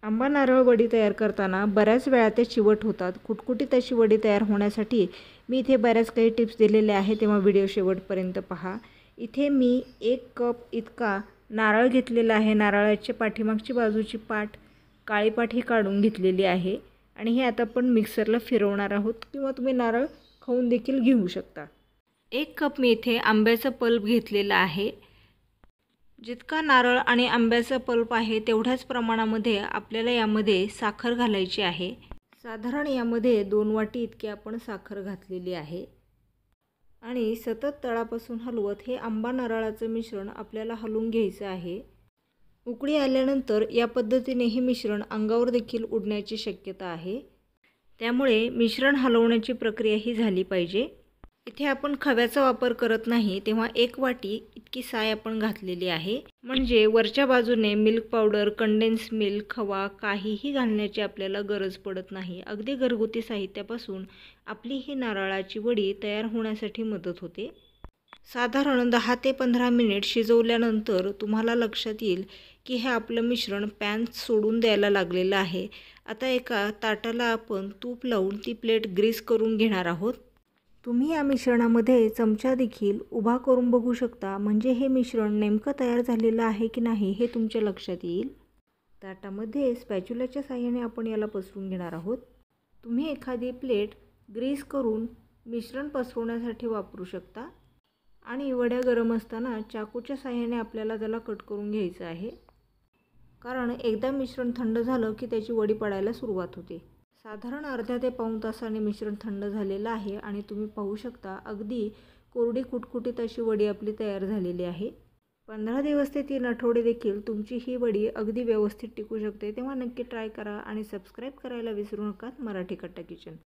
आंबा नारळ वडी तयार करताना बऱ्याच वेळा ते चिवट होतात. कुटकुटीत अशी वडी तयार होण्यासाठी मी इथे बऱ्याच काही टिप्स दिलेल्या आहेत, तेव्हा व्हिडिओ शेवटपर्यंत पहा. इथे मी 1 कप इतका नारळ घेतलेला आहे. नारळाच्या पाठीमागची बाजूची पाट, काळी पाट ही काढून घेतलेली आहे आणि हे आता आपण मिक्सरला फिरवणार आहोत किंवा तुम्ही नारळ खाऊन देखील घेऊ शकता. 1 कप मी इथे आंब्याचा पल्प घेतलेला आहे. जितका नारळ आणि आंब्याचा पल्प आहे तेवढ्याच प्रमाणामध्ये आपल्याला यामध्ये साखर घालायची आहे. साधारण यामध्ये 2 वाटी इतकी आपण साखर घातलेली आहे आणि सतत तळापासून हलवत हे आंबा नारळाचं मिश्रण आपल्याला हलवून घ्यायचं आहे. उकळी आल्यानंतर या पद्धतीने हे मिश्रण अंगावर देखील उडण्याची शक्यता आहे, त्यामुळे मिश्रण हलवण्याची प्रक्रिया ही झाली पाहिजे. इथे आपण खव्याचा वापर करत नाही, तेव्हा 1 वाटी इतकी साय आपण घातलेली आहे. म्हणजे वरच्या बाजूने मिल्क पावडर, कंडेन्स मिल्क, खवा काहीही घालण्याची आपल्याला गरज पडत नाही. अगदी घरगुती साहित्यापासून आपली ही नारळाची वडी तयार होण्यासाठी मदत होते. साधारण 10 ते 15 मिनिट शिजवल्यानंतर तुम्हाला लक्षात येईल की हे आपलं मिश्रण पॅन सोडून द्यायला लागलेलं आहे. आता एका ताटाला आपण तूप लावून ती प्लेट ग्रीस करून घेणार आहोत. तुम्ही या मिश्रणामध्ये चमचा देखील उभा करून बघू शकता, म्हणजे हे मिश्रण नेमकं तयार झालेलं आहे की नाही हे तुमच्या लक्षात येईल. ताटामध्ये स्पॅच्युलाच्या साहाय्याने आपण याला पसरून घेणार आहोत. तुम्ही एखादी प्लेट ग्रीस करून मिश्रण पसरवण्यासाठी वापरू शकता आणि वड्या गरम असताना चाकूच्या साहाय्याने आपल्याला त्याला कट करून घ्यायचं आहे, कारण एकदा मिश्रण थंड झालं की त्याची वडी पडायला सुरुवात होते. साधारण अर्ध्या ते पाऊण तासाने मिश्रण थंड झालेलं आहे आणि तुम्ही पाहू शकता अगदी कोरडी कुटकुटीत अशी वडी आपली तयार झालेली आहे. 15 दिवस ते 3 आठवडे देखील तुमची ही वडी अगदी व्यवस्थित टिकू शकते. तेव्हा नक्की ट्राय करा आणि सबस्क्राईब करायला विसरू नका मराठी कट्टा किचन.